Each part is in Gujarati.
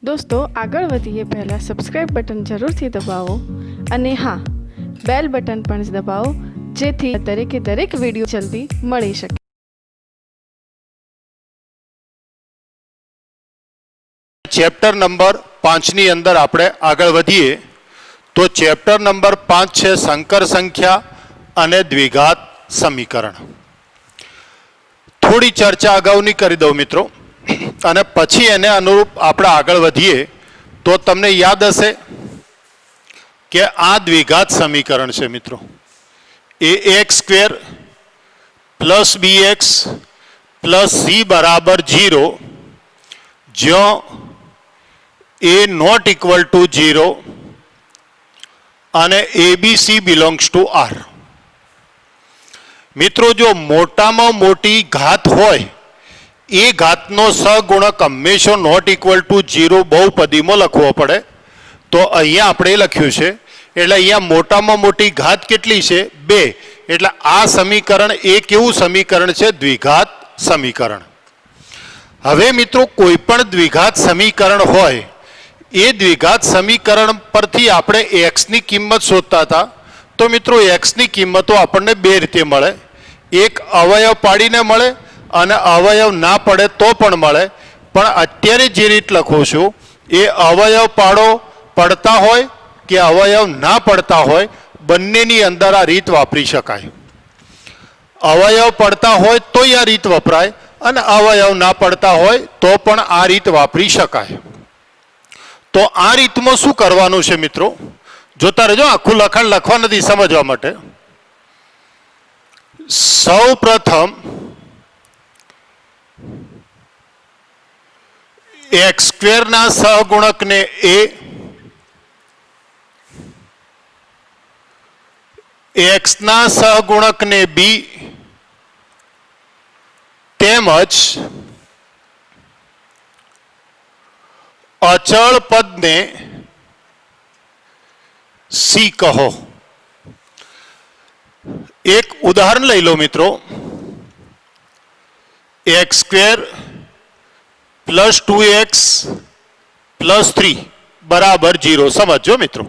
दोस्तों આગળ વધીએ પહેલાં સબસ્ક્રાઇબ બટન જરૂરથી દબાવો અને હા બેલ બટન પણ દબાવો જેથી દરેકે દરેક વિડીયો જલ્દી મળી શકે। चैप्टर नंबर 5 नी अंदर आपणे आगळ वधीए तो चैप्टर नंबर 5 है संकर संख्या अने द्विघात समीकरण। थोड़ी चर्चा अगाउनी करी दो मित्रों अने पछी एने अनुरूप आपणे आगळ वधीए तो तमने याद हशे के आ द्विघात समीकरण छे मित्रों। ax square plus bx plus c बराबर 0 जो a नॉट इक्वल टू 0 અને abc बिलोंग्स टू r। मित्रों जो मोटामां मोटी घात होय ए घातनो सहगुणक हमेशा नॉट इक्वल टू 0 बहुपदीमां लखवो पड़े तो अहींया आपणे लख्युं छे एटले अहींया मोटामां मोटी घात केटली छे 2 एटले आ समीकरण ए केवुं समीकरण छे द्विघात समीकरण। हवे मित्रों कोईपण द्विघात समीकरण होय ए द्विघात समीकरण परथी आपणे x नी किंमत शोधता था तो मित्रों x नी किंमतो आपणने बे रीते मळे। एक अवयव पाडीने मळे अने अवयव ना पड़े तो पण मळे पण अत्यारे जे रीत लखो छुं ए अवयव पाडो पड़ता होय के अवयव ना पड़ता होय बंनेनी अंदर आ रीत वापरी शकाय। अवयव पड़ता होय तो आ रीत वपराय अने अवयव ना पड़ता होय तो पण आ रीत वापरी शकाय। तो आ रीत में शू करवानुं छे मित्रों जोता रहेजो आखुं लखाण लखवा नथी समजवा माटे। सौ प्रथम एक्स स्क्वेर ना सहगुणक ने a एक्स ना सहगुणक ने b तेमज अचल पद ने सी कहो। एक उदाहरण लई लो मित्रों x square plus 2x plus 3 बराबर 0 समझो मित्रों।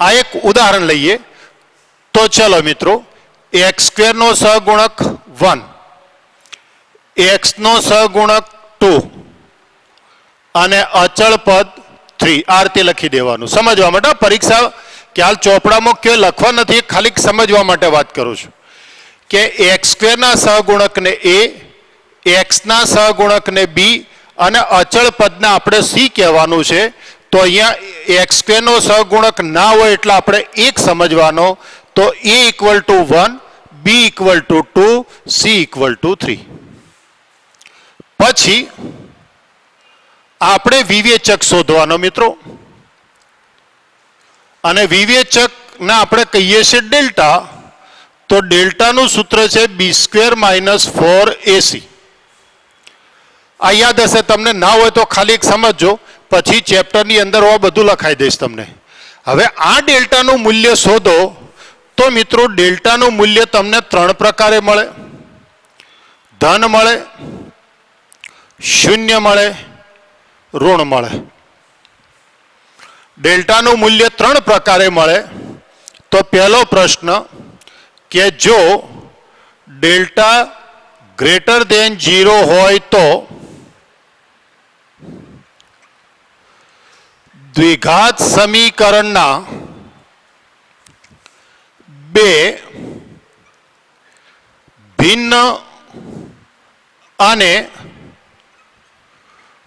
आ एक उदाहरण लईए तो चलो मित्रों एक्स स्क्वेर नो सहगुणक 1 एक्स नो सहगुणक 2 અને અચળ પદ 3 આ રીતે લખી દેવાનું સમજવા માટે। પરીક્ષા ખ્યાલ ચોપડામાં કે લખવા નથી ખાલી સમજવા માટે વાત કરું છું કે x સ્ક્વેર ના સહગુણકને a x ના સહગુણકને b અને અચળ પદને આપણે c કહેવાનું છે। તો અહીંયા x સ્ક્વેર નો સહગુણક ના હોય એટલે આપણે 1 સમજવાનો તો a equal to 1 b equal to 2 c equal to 3। પછી આપણે વિવેચક શોધવાનો મિત્રો અને વિવેચક ને આપણે કહીએ છીએ ડેલ્ટા। તો ડેલ્ટાનું સૂત્ર છે b સ્ક્વેર માઇનસ 4ac। આ યાદ હશે તમને ના હોય તો ખાલી એક સમજજો પછી ચેપ્ટરની અંદર આ બધું લખાઈ દઈશ તમને। હવે આ ડેલ્ટાનું મૂલ્ય શોધો તો મિત્રો ડેલ્ટાનું મૂલ્ય તમને 3 પ્રકારે મળે। ધન મળે, શૂન્ય મળે, ऋण મળે। डेल्टा मूल्य 3 प्रकारे મળે तो पहलो प्रश्न के जो डेल्टा ग्रेटर देन 0 होय तो द्विघात समीकरणना बे भिन्न अने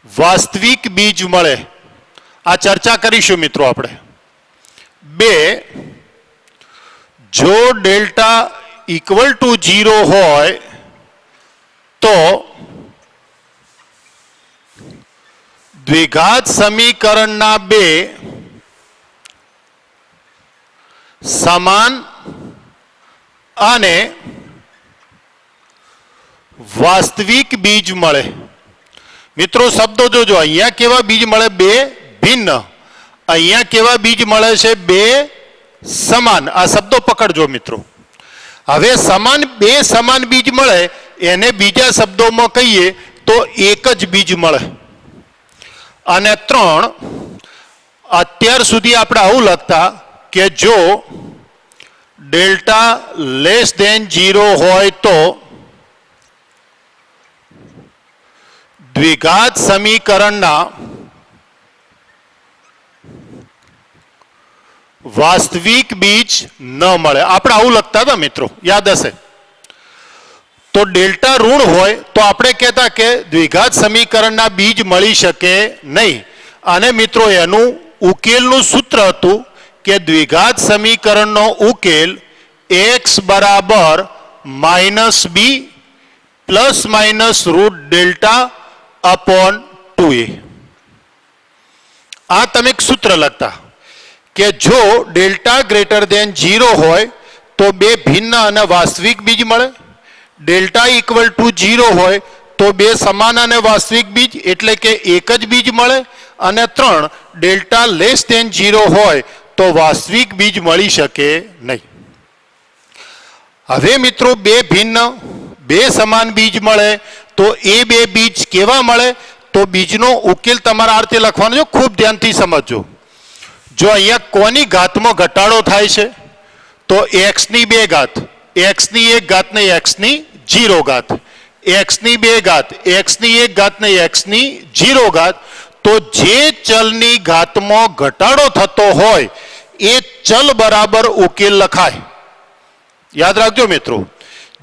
वास्तविक बीज मळे। आ चर्चा करीशुं मित्रों आपणे। बे जो डेल्टा इक्वल टू 0 होय तो द्विघात समीकरणना बे समान अने वास्तविक बीज मळे। मित्रों शब्दों जो अहींया केवा बीज मळे बे भिन्न अहींया केवा बीज मळे छे बे समान। आ शब्दों पकड़जो मित्रों। हवे समान बे समान बीज मळे एने बीजा शब्दों में कहीए तो एक ज बीज मळे અને 3 અત્યાર સુધી આપણે આવું લખતા કે જો ડેલ્ટા લેસ ધેન 0 હોય તો દ્વિઘાત સમીકરણના વાસ્તવિક બીજ ન મળે. આપણે આવું લખતા હતા મિત્રો, યાદ હશે. તો ડેલ્ટા ઋણ હોય તો આપણે કહેતા કે દ્વિઘાત સમીકરણના બીજ મળી શકે નહીં. અને મિત્રો એનું ઉકેલનું સૂત્ર હતું કે દ્વિઘાત સમીકરણનો ઉકેલ x બરાબર -b plus minus route delta upon 2a. આ તમે એક સૂત્ર લખતા કે જો ડેલ્ટા ગ્રેટર ધેન 0 હોય તો બે ભિન્ન અને વાસ્તવિક બીજ મળે, ડેલ્ટા ઇક્વલ ટુ 0 હોય તો બે સમાન અને વાસ્તવિક બીજ એટલે કે એક જ બીજ મળે, અને 3 ડેલ્ટા લેસ ધેન 0 હોય તો વાસ્તવિક બીજ મળી શકે નહીં. હવે મિત્રો બે ભિન્ન બે સમાન બીજ મળે તો એ બે બીજ કેવા મળે? તો બીજનો ઉકેલ તમારા આ રીતે લખવાનો છે, ખૂબ ધ્યાનથી સમજજો. જો અહીંયા કોની ઘાતમાં ઘટાડો થાય છે તો x ની 2 ઘાત, x ની 1 ઘાત ને x ની 0 ઘાત, x ની 2 ઘાત, x ની 1 ઘાત ને x ની 0 ઘાત. તો જે ચલની ઘાતમાં ઘટાડો થતો હોય એ ચલ બરાબર ઉકેલ લખાય. યાદ રાખજો મિત્રો,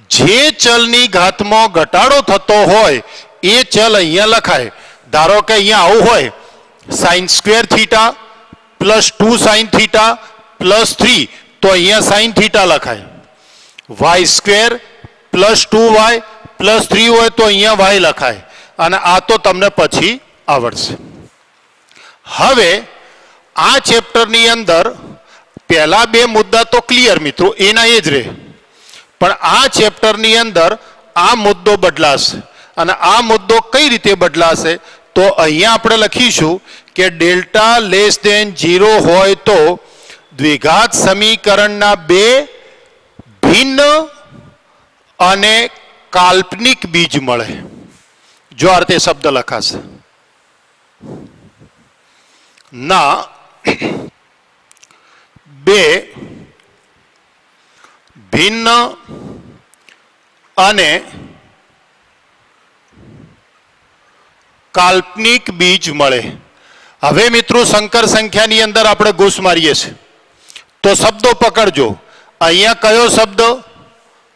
જે ચલની ઘાતમાં ઘટાડો થતો હોય એ ચલ અહીંયા લખાય. ધારો કે અહીંયા આવું હોય sin square theta plus 2 sin theta plus 3, તો અહીંયા sin થીટા લખાય. y square plus 2y plus 3 હોય તો અહીંયા y લખાય. અને આ તો તમને પછી આવડશે. હવે આ ચેપ્ટરની અંદર પહેલા બે મુદ્દા તો ક્લિયર મિત્રો, એના એ જ રહે. પણ આ ચેપ્ટરની અંદર આ મુદ્દો બદલાશે. અને આ મુદ્દો કઈ રીતે બદલાશે? તો અહીંયા આપણે લખીશું કે ડેલ્ટા લેસ ધેન 0 હોય તો દ્વિઘાત સમીકરણના બે ભિન્ન અને કાલ્પનિક બીજ મળે. જો આ રીતે શબ્દ લખાશે ના બે ભિન્ન અને કાલ્પનિક બીજ મળે. હવે મિત્રો સંકર સંખ્યાની અંદર આપણે ઘૂસ મારીએ છીએ તો શબ્દો પકડજો. અહીંયા કયો શબ્દ?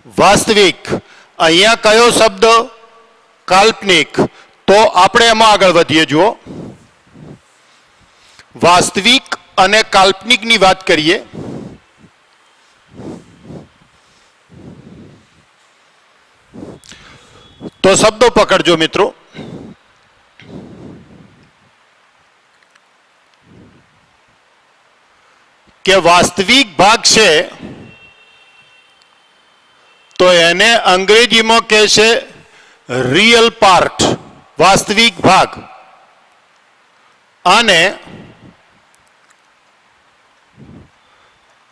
વાસ્તવિક. અહીંયા કયો શબ્દ? કાલ્પનિક. તો આપણે એમાં આગળ વધીએ. જુઓ, વાસ્તવિક અને કાલ્પનિકની વાત કરીએ તો શબ્દો પકડજો મિત્રો. કે વાસ્તવિક ભાગ છે તો એને અંગ્રેજીમાં કહે છે રિયલ પાર્ટ, વાસ્તવિક ભાગ. અને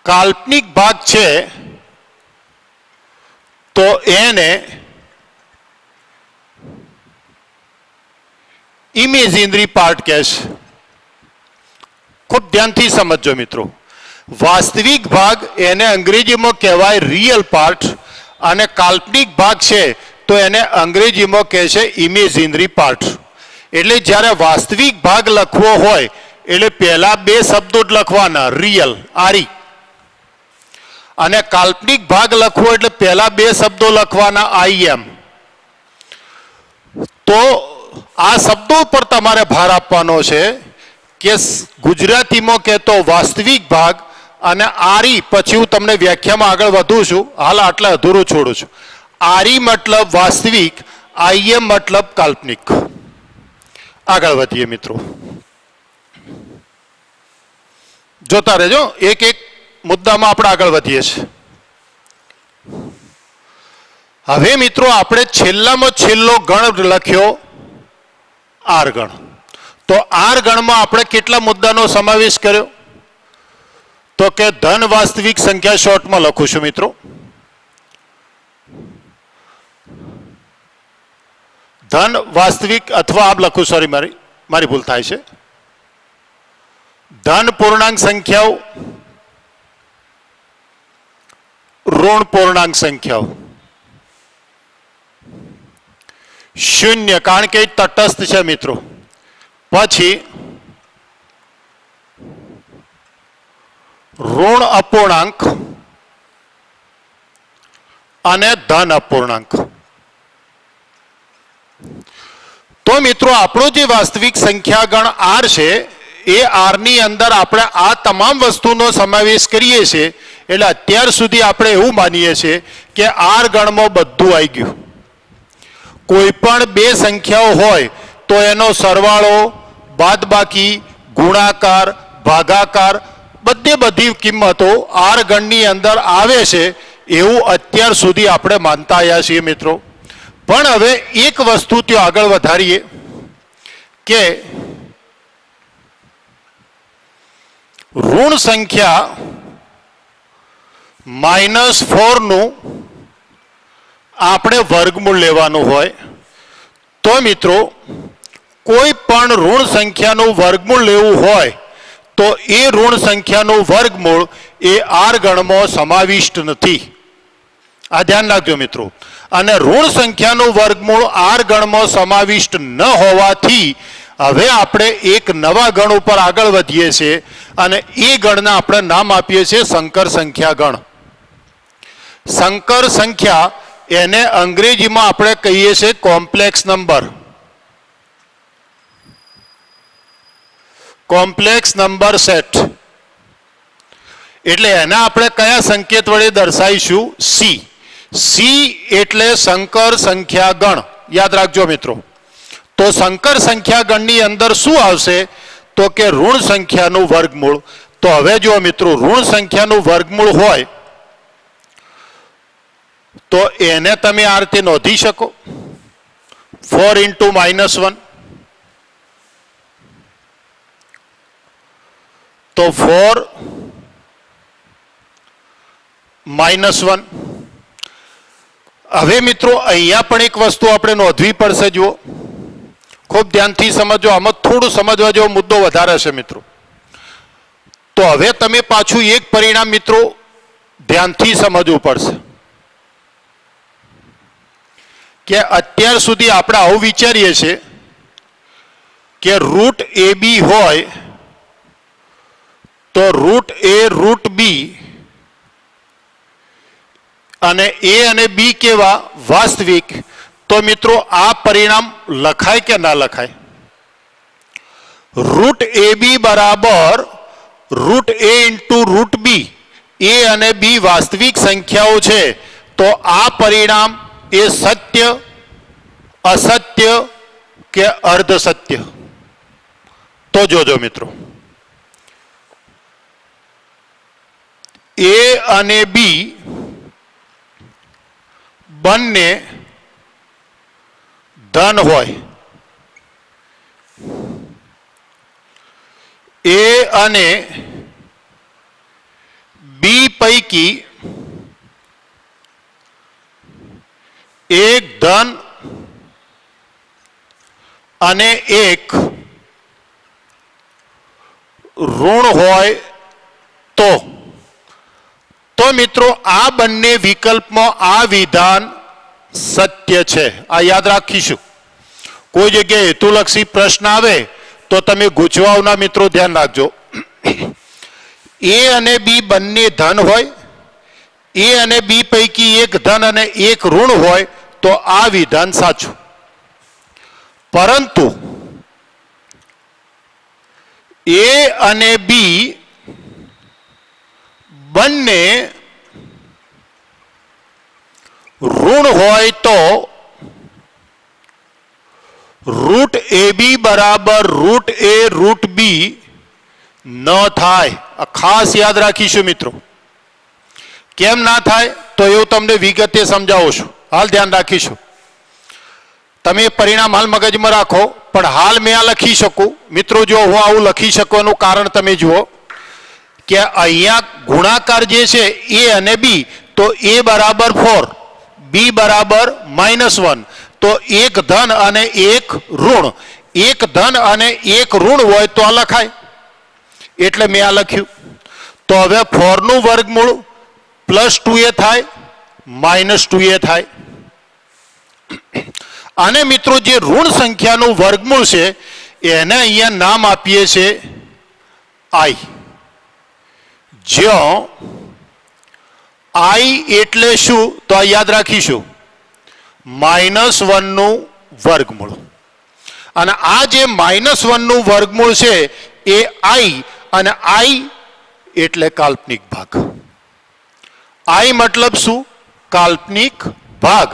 કાલ્પનિક ભાગ છે તો એને ઇમેજિનરી પાર્ટ કહે છે. ખૂબ ધ્યાનથી સમજજો મિત્રો. વાસ્તવિક ભાગ એને અંગ્રેજીમાં કહેવાય રિયલ પાર્ટ, અને કાલ્પનિક ભાગ છે તો એને અંગ્રેજીમાં કહે છે ઇમેજિનરી પાર્ટ. એટલે જ્યારે વાસ્તવિક ભાગ લખવો હોય એટલે પહેલા બે શબ્દો જ લખવાના, રિયલ આરી, અને કાલ્પનિક ભાગ લખવો એટલે પહેલા બે શબ્દો લખવાના, આઈ એમ. તો આ શબ્દો પર તમારે ભાર આપવાનો છે કે ગુજરાતીમાં કહેતો વાસ્તવિક ભાગ અને આરી. પછી હું તમને વ્યાખ્યામાં આગળ વધું છું, હાલ આટલે અધૂરું છોડું છું. આરી મતલબ વાસ્તવિક, આઈએમ મતલબ કાલ્પનિક. આગળ વધીએ મિત્રો, જોતા રહેજો, એક એક મુદ્દામાં આપણે આગળ વધીએ છીએ. હવે મિત્રો આપણે છેલ્લામાં છેલ્લો ગણ લખ્યો આર ગણ. તો આર ગણમાં આપણે કેટલા મુદ્દાનો સમાવેશ કર્યો? તો કે ધન વાસ્તવિક સંખ્યા શોર્ટમાં લખું છું મિત્રો. ધન વાસ્તવિક અથવા આપ લખું, સોરી મારી ભૂલ થાય છે, ધન પૂર્ણાંક સંખ્યાઓ, ઋણ પૂર્ણાંક સંખ્યાઓ, શૂન્ય કારણ કે તટસ્થ છે મિત્રો, પછી ઋણ અપૂર્ણાંક અને ધન અપૂર્ણાંક. તો મિત્રો આપણો જે વાસ્તવિક સંખ્યાગણ આર છે એ આર ની અંદર આપણે આ તમામ વસ્તુનો સમાવેશ કરીએ છીએ, એટલે અત્યાર સુધી આપણે એવું માનીએ છીએ કે આર ગણમાં બધું આવી ગયું. કોઈ પણ બે સંખ્યાઓ હોય તો એનો સરવાળો, બાદબાકી, ગુણાકાર, ભાગાકાર બધી કિંમતો આર ગણની અંદર આવે છે એવું અત્યાર સુધી આપણે માનતા આવ્યા છીએ મિત્રો. પણ હવે એક વસ્તુ ત્યાં આગળ વધારીએ કે ઋણ સંખ્યા -4 નું આપણે વર્ગમૂળ લેવાનું હોય તો મિત્રો કોઈ પણ ઋણ સંખ્યાનું વર્ગમૂળ લેવું હોય તો એ ઋણ સંખ્યાનું વર્ગમૂળ એ આર ગણમાં સમાવિષ્ટ નથી. આ ધ્યાન રાખજો મિત્રો. અને ઋણ સંખ્યાનું વર્ગમૂળ આર ગણમાં સમાવિષ્ટ ન હોવાથી હવે આપણે એક નવા ગણ ઉપર આગળ વધીએ છીએ અને એ ગણના આપણે નામ આપીએ છીએ સંકર સંખ્યા ગણ. સંકર સંખ્યા એને અંગ્રેજીમાં આપણે કહીએ છીએ complex number. Complex number set. એટલે એના આપણે કયા સંકેત વડે દર્શાવીશું? સી. સી એટલે સંકર સંખ્યા ગણ. યાદ રાખજો મિત્રો. તો સંકર સંખ્યા ગણની અંદર શું આવશે? તો કે ઋણ સંખ્યાનું વર્ગમૂળ. તો હવે જો મિત્રો ઋણ સંખ્યાનું વર્ગમૂળ હોય તો એને તમે આ રીતે નોંધી શકો, 4 × -1. તો 4 -1. હવે મિત્રો અહીંયા પણ એક વસ્તુ આપણે નોંધવી પડશે. જુઓ, ખૂબ ધ્યાનથી સમજો, આમાં થોડું સમજવા જેવો મુદ્દો વધારે છે મિત્રો. તો હવે તમે પાછું એક પરિણામ મિત્રો ધ્યાનથી સમજવું પડશે કે અત્યાર સુધી આપણે આવું વિચારીએ છીએ કે રૂટ એ બી હોય તો રૂટ એ રૂટ બી અને એ અને બી કેવા? વાસ્તવિક. તો મિત્રો આ પરિણામ લખાય કે ના લખાય? રૂટ એ બી બરાબર રૂટ એ × રૂટ બી. એ અને બી વાસ્તવિક સંખ્યાઓ છે તો આ પરિણામ એ સત્ય, અસત્ય કે અર્ધ સત્ય? તો જોજો મિત્રો, એ અને બી બંને ધન હોય, એ અને બી પૈકી એક ધન અને એક ઋણ હોય તો મિત્રો આ બંને વિકલ્પમાં આ વિધાન સત્ય છે. આ યાદ રાખીશું. કોઈ જગ્યાએ હેતુલક્ષી પ્રશ્ન આવે તો તમે ગૂંચવાઓના મિત્રો ધ્યાન રાખજો. એ અને બી બંને ધન હોય, એ અને બી પૈકી એક ધન અને એક ઋણ હોય તો આ વિધાન સાચું. પરંતુ એ અને બી બંને ઋણ હોય તો રૂટ એ બી બરાબર રૂટ એ રૂટ બી ન થાય. ખાસ યાદ રાખીશું મિત્રો. કેમ ના થાય તો એવું તમને વિગતે સમજાવું છું. હાલ ધ્યાન રાખીશું. તમે પરિણામ હાલ મગજમાં રાખો, પણ હાલ મેં આ લખી શકું મિત્રો. જો હું આવું લખી શકું એનું કારણ તમે જુઓ કે અહીંયા ગુણાકાર જે છે એ અને બી, તો એ બરાબર 4, બી બરાબર -1. તો એક ધન અને એક ઋણ એક ધન અને એક ઋણ હોય તો આ લખાય, એટલે મેં આ લખ્યું. તો હવે 4 નું વર્ગમૂળ +2a થાય, -2a થાય. અને મિત્રો જે ઋણ સંખ્યાનું વર્ગમૂળ છે એને અહીંયા નામ આપીએ છે i. જ્યાં i એટલે શું તો આ યાદ રાખીશું, -1 નું વર્ગમૂળ. અને આ જે -1 નું વર્ગમૂળ છે એ i, અને i એટલે કાલ્પનિક ભાગ. i મતલબ શું? કાલ્પનિક ભાગ.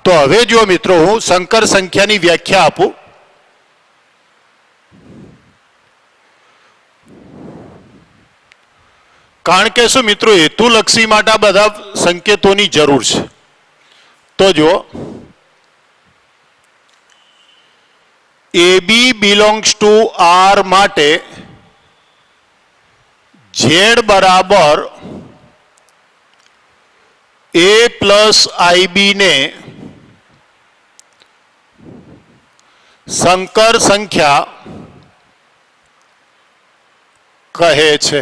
તો હવે જો મિત્રો હું સંકર સંખ્યાની વ્યાખ્યા આપું. કારણ કે શું મિત્રો હેતુલક્ષી માટે આ બધા સંકેતોની જરૂર છે. તો જો AB belongs to R માટે Z બરાબર A પ્લસ IB ને સંકર સંખ્યા કહે છે.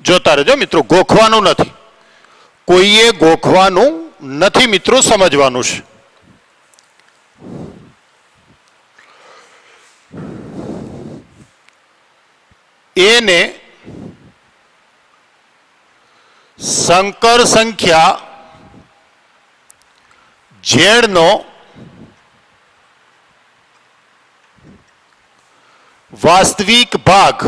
જોતા રહેજો મિત્રો, ગોખવાનું નથી, કોઈએ ગોખવાનું નથી મિત્રો, સમજવાનું છે. એને સંકર સંખ્યા Z નો વાસ્તવિક ભાગ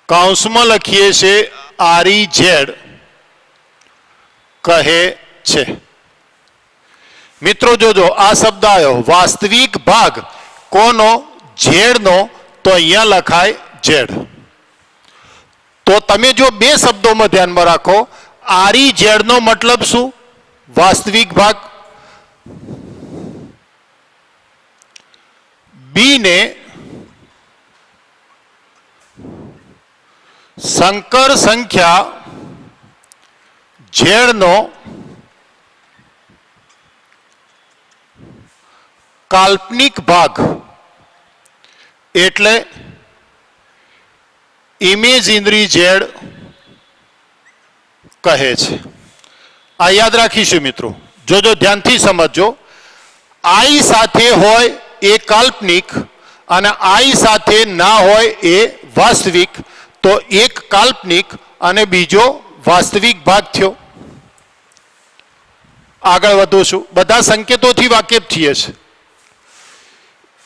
કૌંસમાં લખીએ છીએ REZ કહે છે. મિત્રો જોજો આ શબ્દ આવ્યો વાસ્તવિક ભાગ કોનો? Z નો. તો અહીંયા લખાય Z. તો તમે જો બે શબ્દોમાં ધ્યાનમાં રાખો, REZ નો મતલબ શું? વાસ્તવિક ભાગ. B ને સંકર સંખ્યા Z નો કાલ્પનિક ભાગ એટલે ઇમેજિનરી Z કહે છે. આ યાદ રાખીશું મિત્રો, જોજો ધ્યાનથી સમજજો. I સાથે હોય એ કાલ્પનિક અને I સાથે ના હોય એ વાસ્તવિક. તો એક કાલ્પનિક અને બીજો વાસ્તવિક ભાગ થયો. આગળ વધું છું, બધા સંકેતોથી વાકેફ છીએ છે.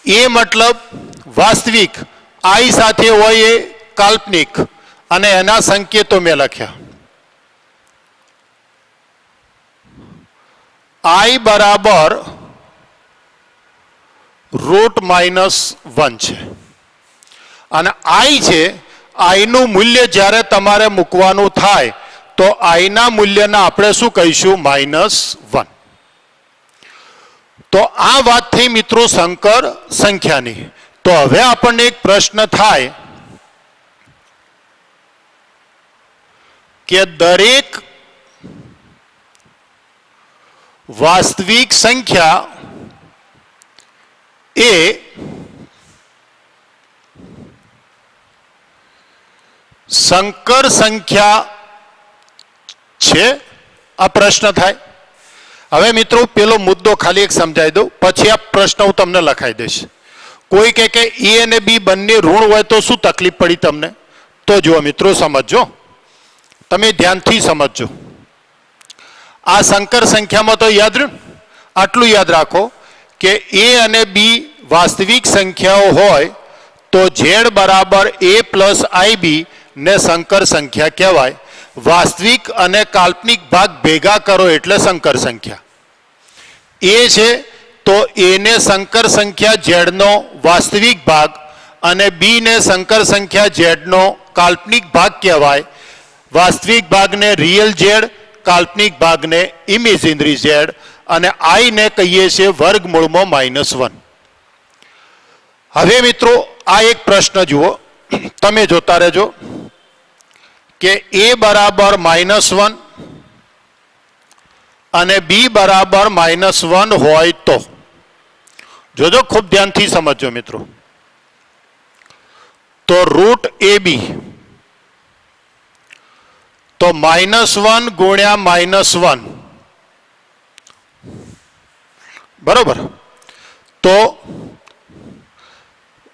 એ મતલબ વાસ્તવિક, I સાથે હોય એ કાલ્પનિક, અને એના સંકેતો મેં લખ્યા. I બરાબર √-1 છે. અને I છે, I નું મૂલ્ય જ્યારે તમારે મૂકવાનું થાય તો I ના મૂલ્યને આપણે શું કહીશું? -1. તો આ વાત થઈ મિત્રો સંકર સંખ્યાની. તો હવે આપણને એક પ્રશ્ન થાય કે દરેક વાસ્તવિક સંખ્યા એ સંકર સંખ્યા છે? આ પ્રશ્ન થાય. હવે મિત્રો પેલો મુદ્દો ખાલી એક સમજાવી દઉં, પછી આ પ્રશ્ન હું તમને લખાઈ દઈશ. કોઈ કહે કે A અને B બંને ઋણ હોય તો શું તકલીફ પડી તમને? તો જુઓ મિત્રો સમજજો, તમે ધ્યાનથી સમજજો. આ સંકર સંખ્યામાં તો યાદ રહ્યું, આટલું યાદ રાખો કે A અને B વાસ્તવિક સંખ્યાઓ હોય તો Z બરાબર A પ્લસ IB ને સંકર સંખ્યા કહેવાય. વાસ્તવિક અને કાલ્પનિક ભાગ ભેગા કરો એટલે સંકર સંખ્યા. A છે તો A ને સંકર સંખ્યા Z નો વાસ્તવિક ભાગ અને B ને સંકર સંખ્યા Z નો કાલ્પનિક ભાગ કહેવાય. વાસ્તવિક ભાગને રિયલ Z, કાલ્પનિક ભાગને ઇમેજિનરી Z, અને I ને કહીએ છીએ વર્ગમૂળમાં -1. હવે મિત્રો આ એક પ્રશ્ન જુઓ, તમે જોતા રહેજો કે A બરાબર -1 અને બી બરાબર -1 હોય તો જોજો, ખૂબ ધ્યાનથી સમજજો મિત્રો. તો રૂટ એ બી તો -1 ગુણ્યા -1 બરોબર. તો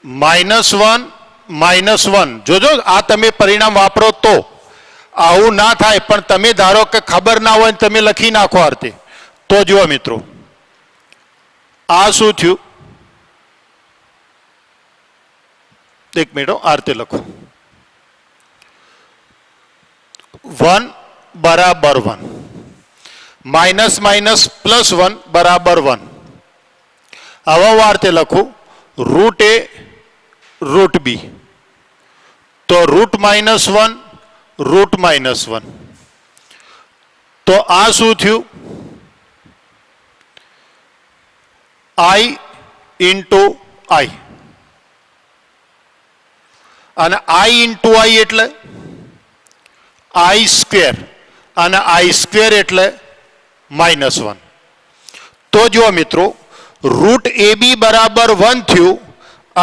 -1 જોજો, આ તમે પરિણામ વાપરો તો આવું ના થાય, પણ તમે ધારો કે ખબર ના હોય તમે લખી નાખો આરતી, તો જુઓ મિત્રો આ શું થયું. એક મિનિટ, આરતી લખો. 1 બરાબર 1 -- +1 બરાબર 1. હવે વાર્તે લખું રૂટ એ રૂટ બી, તો રૂટ -1 રૂટ -1. તો આ શું થયું? I ઇન્ટુ I, અને I ઇન્ટુ I એટલે I², અને I² એટલે -1. તો જુઓ મિત્રો, રૂટ એ બી બરાબર 1 થયું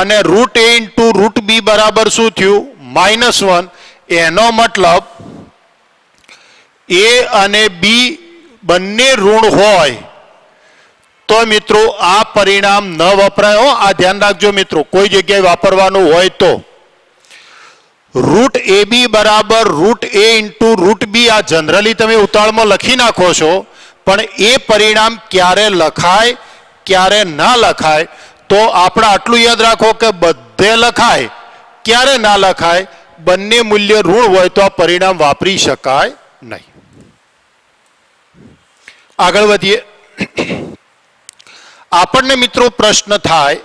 અને રૂટ એ ઇન્ટુ રૂટ બી બરાબર શું થયું? -1. એનો મતલબ એ અને બી બંને ઋણ હોય તો મિત્રો આ પરિણામ ન વપરાય હો. આ ધ્યાન રાખજો મિત્રો, કોઈ જગ્યાએ વાપરવાનું હોય તો. રૂટ એ બી બરાબર રૂટ એ ઇન્ટુ રૂટ બી, આ જનરલી તમે ઉતાવળમાં લખી નાખો છો, પણ એ પરિણામ ક્યારે લખાય ક્યારે ના લખાય, તો આપણે આટલું યાદ રાખો કે બધે લખાય, ક્યારે ના લખાય, બંને મૂલ્ય ઋણ હોય તો આ પરિણામ વાપરી શકાય નહીં. આગળ વધીએ. આપણને મિત્રો પ્રશ્ન થાય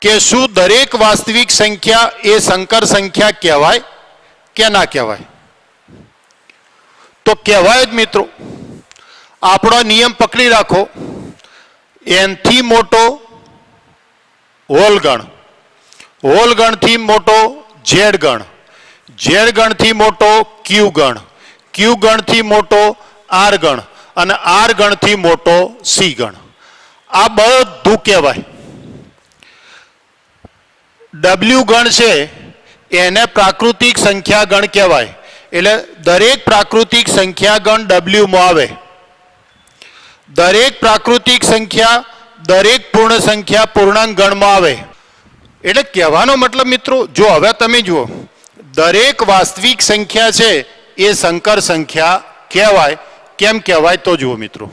કે શું દરેક વાસ્તવિક સંખ્યા એ સંકર સંખ્યા કહેવાય કે ના કહેવાય? તો કહેવાય જ મિત્રો. આપણો નિયમ પકડી રાખો, n થી મોટો હોલ ગણ, હોલ ગણથી મોટો ઝેડ ગણ, ઝેડ ગણથી મોટો ક્યુ ગણ, ક્યુ ગણથી મોટો આર ગણ, અને આર ગણથી મોટો સી ગણ. આ બધું કહેવાય. ડબલ્યુ ગણ છે એને પ્રાકૃતિક સંખ્યા ગણ કહેવાય. એટલે દરેક પ્રાકૃતિક સંખ્યા ગણ ડબલ્યુમાં આવે. દરેક પ્રાકૃતિક સંખ્યા દરેક પૂર્ણ સંખ્યા પૂર્ણાંક ગણમાં આવે. એટલે કહેવાનો મતલબ મિત્રો, જો હવે તમે જુઓ, દરેક વાસ્તવિક સંખ્યા છે એ સંકર સંખ્યા કહેવાય. કેમ કહેવાય તો જુઓ મિત્રો,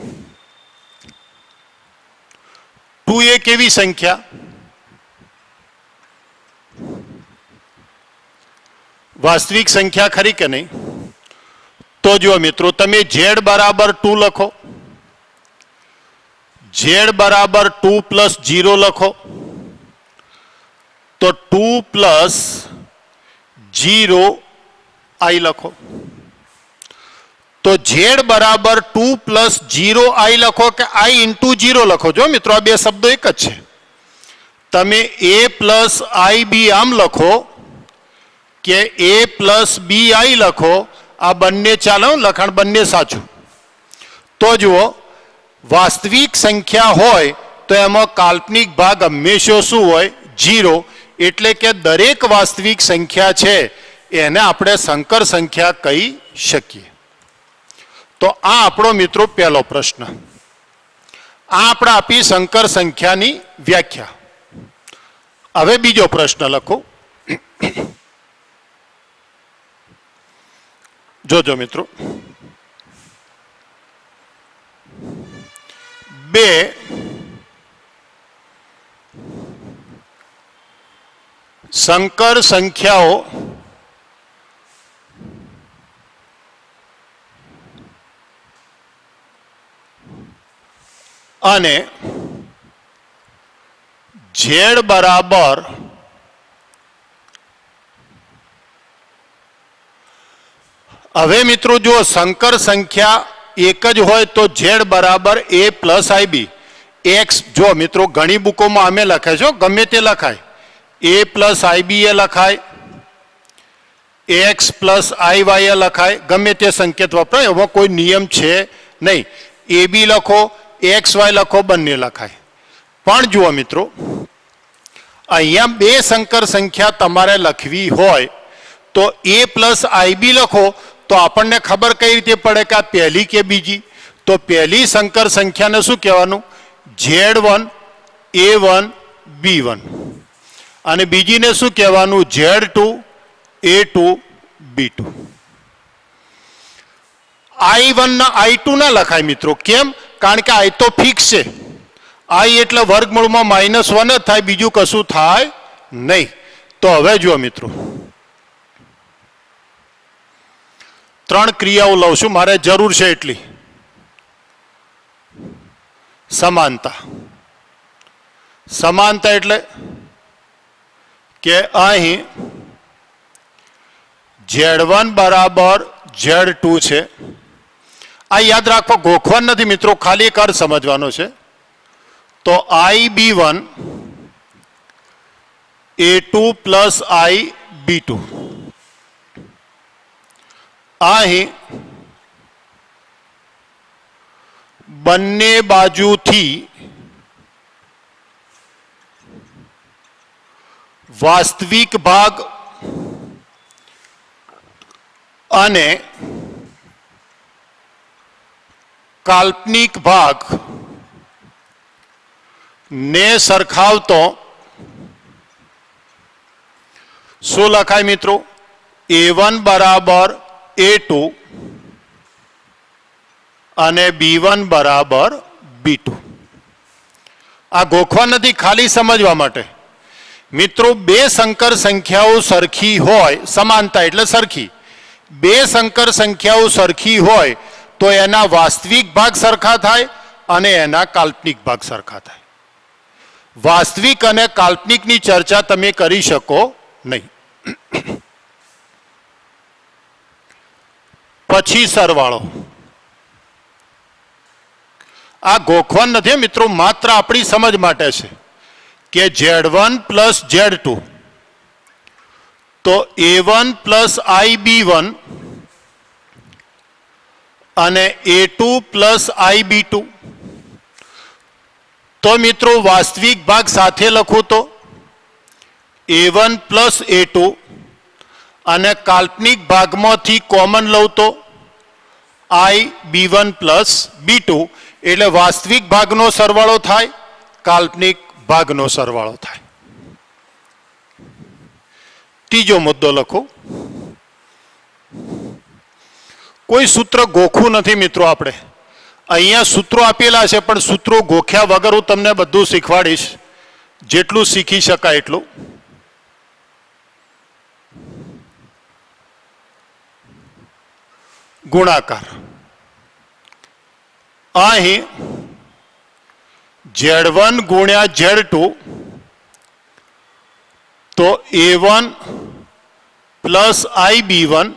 2 એ કેવી સંખ્યા? વાસ્તવિક સંખ્યા ખરી કે નહીં? તો જુઓ મિત્રો, તમે z બરાબર 2 લખો, z બરાબર 2 + 0 લખો, તો 2 + 0 I લખો. તો z બરાબર 2 + 0 I લખો કે I ઇન્ટુ 0 લખો. જો મિત્રો, આ બે શબ્દો એક જ છે. તમે a + IB આમ લખો કે a + BI લખો, આ બંને ચાલો, લખાણ બંને સાચું. તો જુઓ, વાસ્તવિક સંખ્યા હોય તો એમાં કાલ્પનિક ભાગ હંમેશા શું હોય? 0. એટલે કે દરેક વાસ્તવિક સંખ્યા છે એને આપણે સંકર સંખ્યા કહી શકીએ. તો આ આપણો મિત્રો પહેલો પ્રશ્ન. આ આપણે આપી સંકર સંખ્યાની વ્યાખ્યા. હવે બીજો પ્રશ્ન લખો. જોજો મિત્રો, 2 સંકર સંખ્યાઓ અને z બરાબર હવે મિત્રો જો સંકર સંખ્યા એક જ હોય તો z બરાબર a + IB. x જો મિત્રો ઘણી બુકોમાં અમે લખે છે, ગમે તે લખાય, a + IB એ લખાય, x + IY એ લખાય, ગમે તે સંકેત વપરાય, એવો કોઈ નિયમ છે નહીં. એ બી લખો, એક્સ વાય લખો, બંને લખાય. પણ જુઓ મિત્રો, અહીંયા બે સંકર સંખ્યા તમારે લખવી હોય તો એ પ્લસ આઈબી લખો તો આપણને ખબર કઈ રીતે પડે કે આ પહેલી કે બીજી? તો પહેલી સંકર સંખ્યાને શું કહેવાનું? Z1 A1 B1 અને બીજીને શું કહેવાનું? Z2 A2 B2. I1 ના I2 ના લખાય મિત્રો. કેમ? કારણ કે I તો ફિક્સ છે. I એટલે વર્ગમૂળમાં -1 જ થાય, બીજું કશું થાય નહીં. તો હવે જુઓ મિત્રો, ત્રણ ક્રિયાઓ લઉં છું, મારે જરૂર છે એટલી. સમાનતા. સમાનતા એટલે કે અહીં Z1 બરાબર Z2 છે. આ યાદ રાખવા ગોખવાનું નથી મિત્રો, ખાલી એક અર્થ સમજવાનો છે. તો IB1 A2 પ્લસ IB2. અહીં બંને બાજુથી વાસ્તવિક ભાગ અને કાલ્પનિક ભાગ ને સરખાવતો શું લખાય મિત્રો? A1 બરાબર A2 અને B1 બરાબર B2. આ ગોખવા નથી, ખાલી સમજવા માટે. મિત્રો, બે સંકર સંખ્યાઓ સરખી હોય, સમાનતા એટલે સરખી. બે સંકર સંખ્યાઓ સરખી હોય તો એના વાસ્તવિક ભાગ સરખા થાય અને એના કાલ્પનિક ભાગ સરખા થાય. વાસ્તવિક અને કાલ્પનિકની ચર્ચા તમે કરી શકો નહીં. પછી સરવાળો. આ ગોખવાનું નથી મિત્રો, માત્ર આપણી સમજ માટે છે કે Z1 પ્લસ Z2 તો A1 પ્લસ IB1 અને A2 પ્લસ IB2. તો મિત્રો વાસ્તવિક ભાગ સાથે લખું તો A1 પ્લસ A2 અને કાલ્પનિક ભાગમાંથી કોમન લઉં તો IB1 પ્લસ B2. એટલે વાસ્તવિક ભાગનો સરવાળો થાય, કાલ્પનિક ભાગનો સરવાળો થાય. ત્રીજો મુદ્દો લખો. કોઈ સૂત્ર ગોખવું નથી મિત્રો. આપણે અહીંયા સૂત્રો આપેલા છે, પણ સૂત્રો ગોખ્યા વગર હું તમને બધું શીખવાડીશ, જેટલું શીખી શકાય એટલું. ગુણાકાર. અહીં Z1 ગુણ્યા Z2 તો A1 plus IB1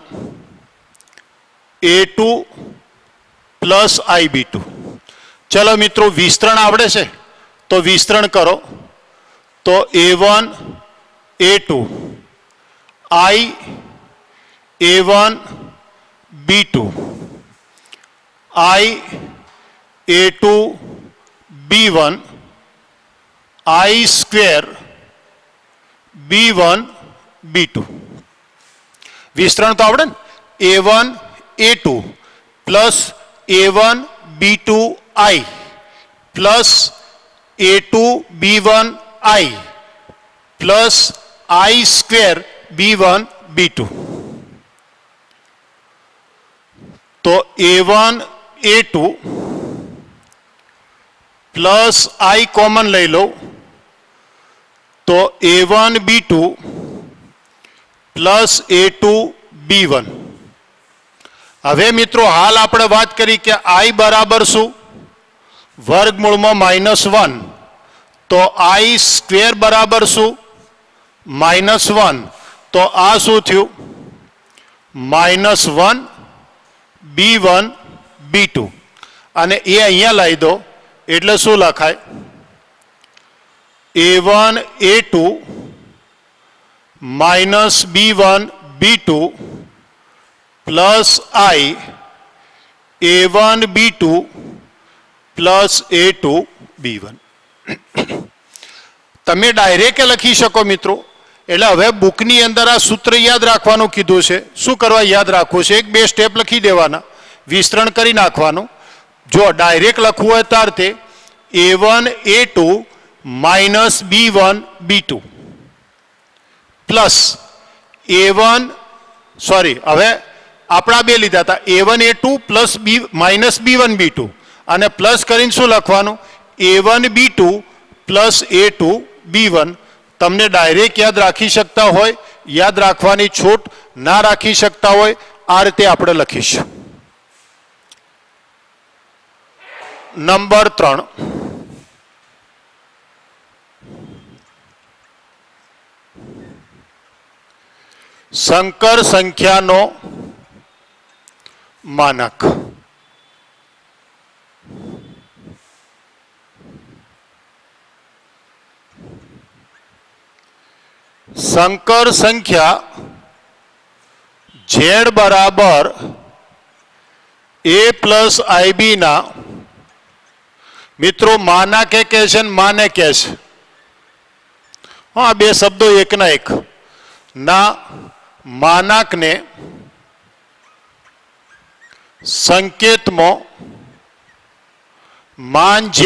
A2 plus IB2. ચલો મિત્રો, વિસ્તરણ આવડે છે તો વિસ્તરણ કરો. તો A1 A2 I A1 B2 I A2 B1 I square B1 B2. વિસ્તરણ તો આવડે ને? A1 A2 plus A1 B2 I plus A2 B1 I plus I square B1 B2. તો A1 A2 plus I common લઈ લો તો A1 B2 plus A2 B1. હવે મિત્રો હાલ આપણે વાત કરી કે I બરાબર શું? વર્ગમૂળમાં -1. તો I સ્ક્વેર બરાબર શું? -1. તો આ શું થયું? -1 B1 B2. અને એ અહીંયા લાવી દો એટલે શું લખાય? A1 A2 minus B1 B2 plus I A1 B2 plus a2b1. તમે ડાયરેક્ટ લખી શકો મિત્રો. એટલે હવે બુકની અંદર આ સૂત્ર યાદ રાખવાનું કીધું છે. શું કરવા યાદ રાખવું છે? એક બે સ્ટેપ લખી દેવાના, વિસ્તરણ કરી નાખવાનું. જો ડાયરેક્ટ લખવું હોય તાર તે a1 a2 minus b1 b2 plus a1 sorry હવે આપણા બે લીધા હતા a1 a2 plus minus b1 b2 અને પ્લસ કરીને શું લખવાનું a1 b2 plus a2 b1. તમને ડાયરેક્ટ યાદ રાખી શકતા હોય, યાદ રાખવાની છૂટ ના રાખી શકતા હોય, આ રીતે આપણે લખીશું. નંબર 3, સંકર સંખ્યાનો માનક. સંકર સંખ્યા z બરાબર a પ્લસ IB ના મિત્રો માનકે કહે છે ને માને કહે છે. હા, બે શબ્દો એકના એક. ના માનકને સંકેતમાં માન z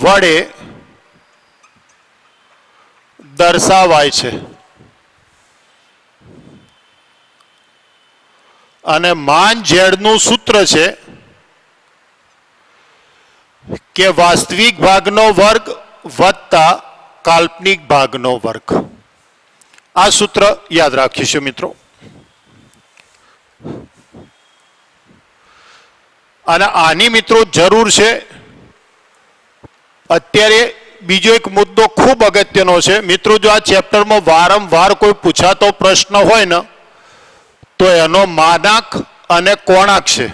વડે દર્શાવાય છે અને માન z નું સૂત્ર છે કે વાસ્તવિક ભાગનો વર્ગ વત્તા કાલ્પનિક ભાગનો વર્ગ. આ સૂત્ર યાદ રાખીશું મિત્રો. અને આની મિત્રો જરૂર છે. અત્યારે બીજો એક મુદ્દો ખૂબ અગત્યનો છે મિત્રો. જો આ ચેપ્ટરમાં વારંવાર કોઈ પૂછાતો પ્રશ્ન હોય ને તો એનો માનાક અને કોણાક છે.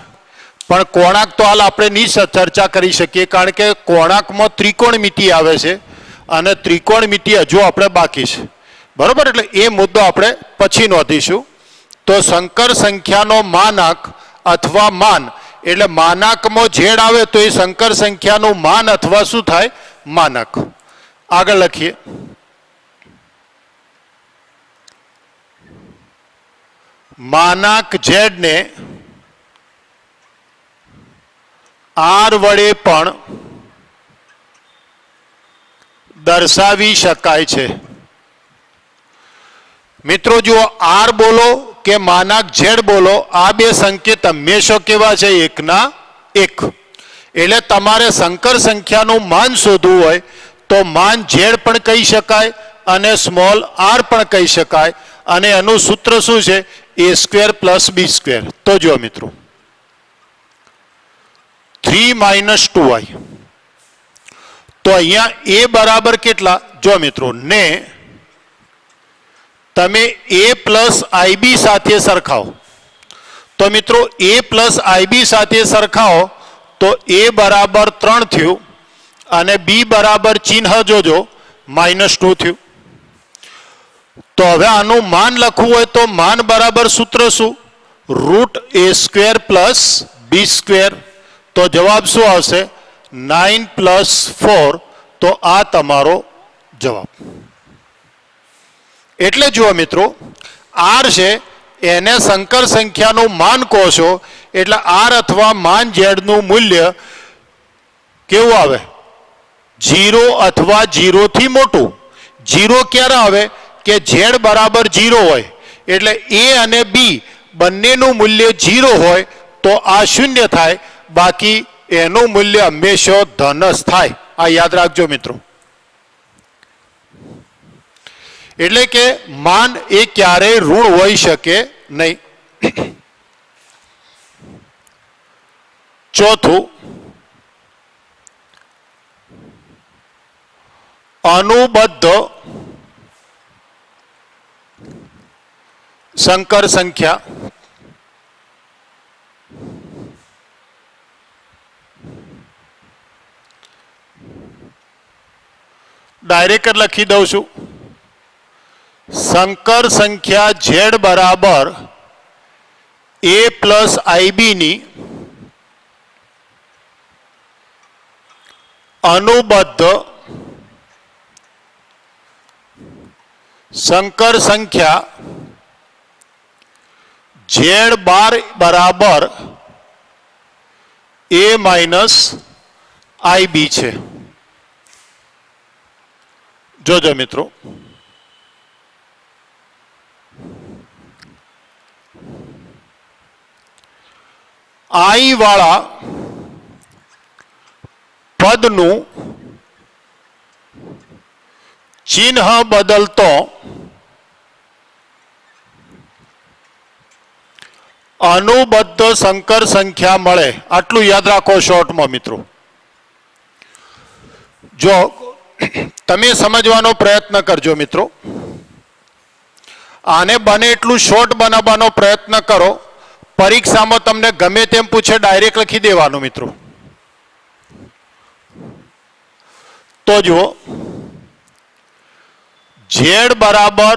પણ કોણાક તો હાલ આપણે નહીં ચર્ચા કરી શકીએ કારણ કે કોણાકમાં ત્રિકોણમિતિ આવે છે અને ત્રિકોણમિતિ હજુ આપણે બાકી છે. બરોબર, એટલે એ મુદ્દો આપણે પછી નોંધીશું. તો સંકર સંખ્યાનો માનાક અથવા માન એટલે માનાકમાં ઝેડ આવે તો એ સંકર સંખ્યાનું માન અથવા શું થાય માનક. આગળ લખીએ. માનક z ને r વડે પણ દર્શાવી શકાય છે. મિત્રો જુઓ, r બોલો કે માનક z બોલો, આ બે સંકેત હંમેશા કેવા છે? એકના એક. એટલે તમારે સંકર સંખ્યાનું માન શોધવું હોય તો માન z પણ કહી શકાય અને સ્મોલ r પણ કહી શકાય અને એનું સૂત્ર શું છે? a² plus b². તો જો મિત્રો 3 - 2i. તો અહીંયા a બરાબર કેટલા? જો મિત્રો ને તમે a પ્લસ IB સાથે સરખાવો તો મિત્રો a પ્લસ IB સાથે સરખાવો તો a બરાબર 3 થયું અને b બરાબર ચિહ્ન જોજો -2 થયું. તો હવે આનું માન લખવું હોય તો માન બરાબર સૂત્ર શું? √a² plus b². તો જવાબ શું આવશે? 9 + 4. તો આ તમારો જવાબ. એટલે જુઓ મિત્રો, r છે એને સંકર સંખ્યાનું માન કહો છો એટલે r અથવા માન z નું મૂલ્ય કેવું આવે? 0 અથવા 0 થી મોટું. 0 ક્યારે આવે? કે z બરાબર 0 હોય એટલે a અને b બંનેનું મૂલ્ય 0 હોય તો આ શૂન્ય થાય, બાકી એનું મૂલ્ય હંમેશા ધન જ થાય. આ યાદ રાખજો મિત્રો. એટલે કે માન એ ક્યારેય ઋણ હોઈ શકે નહીં. ચોથું, અનુબદ્ધ સંકર સંખ્યા. ડાયરેક્ટ લખી દઉં છું. સંકર સંખ્યા z બરાબર a પ્લસ IB ની अनुबद्ध संकर संख्या Z बार बराबर A माइनस IB છે। જોજો મિત્રો, I વાળા પદનું ચિહ્ન બદલતો અનુબદ્ધ સંકર સંખ્યા મળે, આટલું યાદ રાખો શોર્ટમાં મિત્રો। જો તમે સમજવાનો પ્રયત્ન કરજો મિત્રો, આને બને એટલું શોર્ટ બનાવવાનો પ્રયત્ન કરો। પરીક્ષામાં તમને ગમે તેમ પૂછે ડાયરેક્ટ લખી દેવાનું મિત્રો। તો જુઓ, Z બરાબર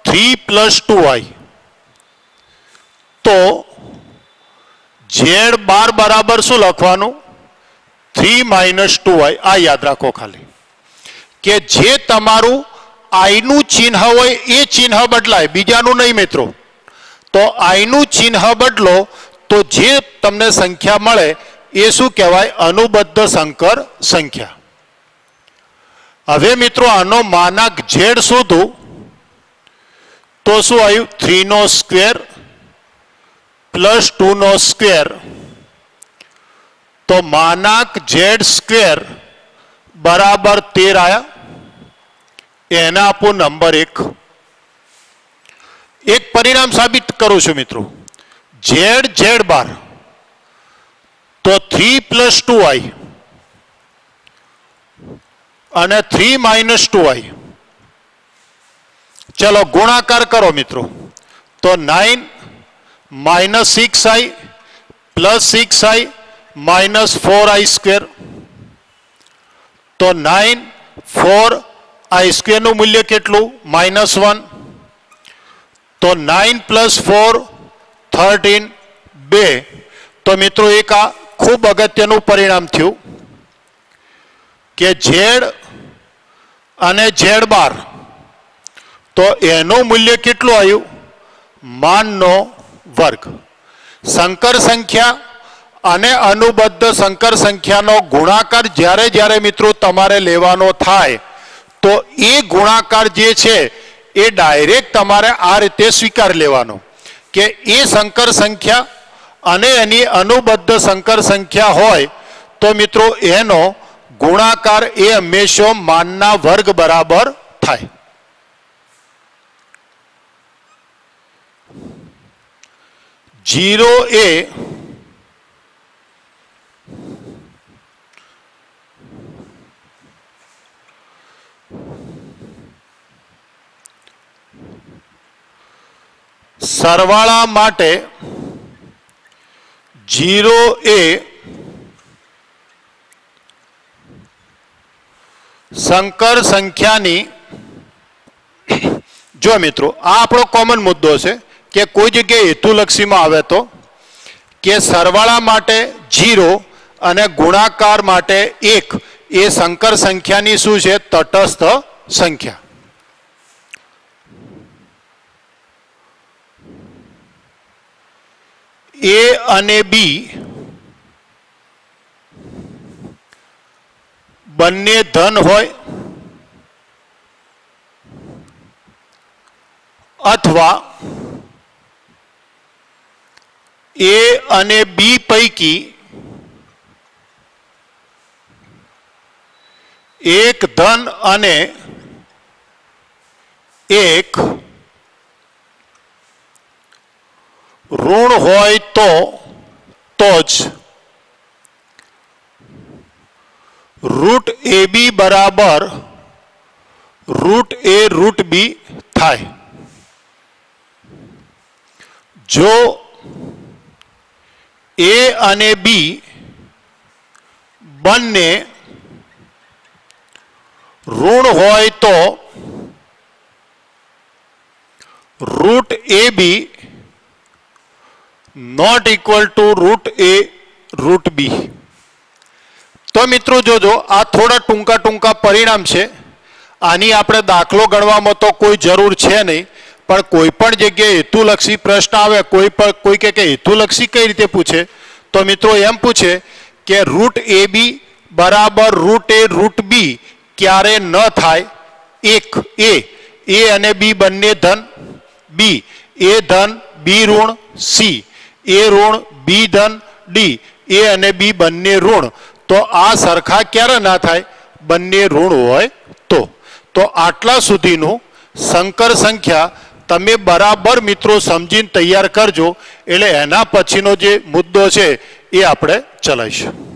3 + 2i, તો Z બાર બરાબર શું લખવાનું? 3 - 2i। આ યાદ રાખો ખાલી, કે જે તમારું i નું ચિહ્ન હોય એ ચિહ્ન બદલાય, બીજાનું નહીં મિત્રો। તો i નું ચિહ્ન બદલો તો જે તમને સંખ્યા મળે એ શું કહેવાય? અનુબદ્ધ સંકર સંખ્યા। હવે મિત્રો આનો માનાંક Z શોધું તો શું આવ્યું? 3² + 2², તો માનાંક Z² બરાબર 13 આયા। એને આપો નંબર 1। એક પરિણામ સાબિત કરું છું મિત્રો, Z બાર તો 3 + 2i અને 3 - 2i। ચલો ગુણાકાર કરો મિત્રો, તો 9 - 6i + 6i - 4i², તો 9 4i² નું મૂલ્ય કેટલું? -1। તો 9 + 4 13 2। તો મિત્રો એક આ ખૂબ અગત્યનું પરિણામ થયું કે Z અને Z બાર, તો એનું મૂલ્ય કેટલું આવ્યું? માનનો વર્ગ। સંકર સંખ્યા અને અનુબદ્ધ સંકર સંખ્યાનો ગુણાકાર જ્યારે જ્યારે મિત્રો તમારે લેવાનો થાય તો એ ગુણાકાર જે છે એ ડાયરેક્ટ તમારે આ રીતે સ્વીકાર લેવાનો કે એ સંકર સંખ્યા અને એની અનુબદ્ધ સંકર સંખ્યા હોય તો મિત્રો એનો ગુણાકાર એ હંમેશા માનના વર્ગ બરાબર થાય। 0 એ સરવાળા માટે 0 એ સંકર સંખ્યાની, જો મિત્રો આ આપણો કોમન મુદ્દો છે કે કોઈ જગ્યાએ હેતુલક્ષીમાં આવે તો કે સરવાળા માટે 0 અને ગુણાકાર માટે 1 એ સંકર સંખ્યાની શું છે? તટસ્થ સંખ્યા। A અને B બંને ધન હોય અથવા A અને B પૈકી એક ધન અને એક ઋણ હોય તો જ √AB બરાબર √A√B થાય। જો A અને B બંને ઋણ હોય તો √AB ≠ √A√B। તો મિત્રો જોજો, આ થોડા ટૂંકા ટૂંકા પરિણામ છે. આની આપણે દાખલો ગણવામાં તો કોઈ જરૂર છે નહીં, પણ કોઈ પણ જગ્યાએ હેતુલક્ષી પ્રશ્ન આવે, કોઈ કે હેતુલક્ષી કઈ રીતે પૂછે, તો મિત્રો એમ પૂછે કે રૂટ એ બી બરાબર રૂટ એ રૂટ બી ક્યારે ન થાય? એક, એ અને બી બંને ધન, બી એ ધન બી ઋણ સી, એ ઋણ બી ધન ડી, એ અને બી બંને ઋણ. તો આ સરખા ક્યારે ના થાય? બંને ઋણ હોય તો આટલા સુધીનું સંકર સંખ્યા તમે બરાબર મિત્રો સમજીને તૈયાર કરજો, એટલે એના પછીનો જે મુદ્દો છે એ આપણે ચલાવીશું.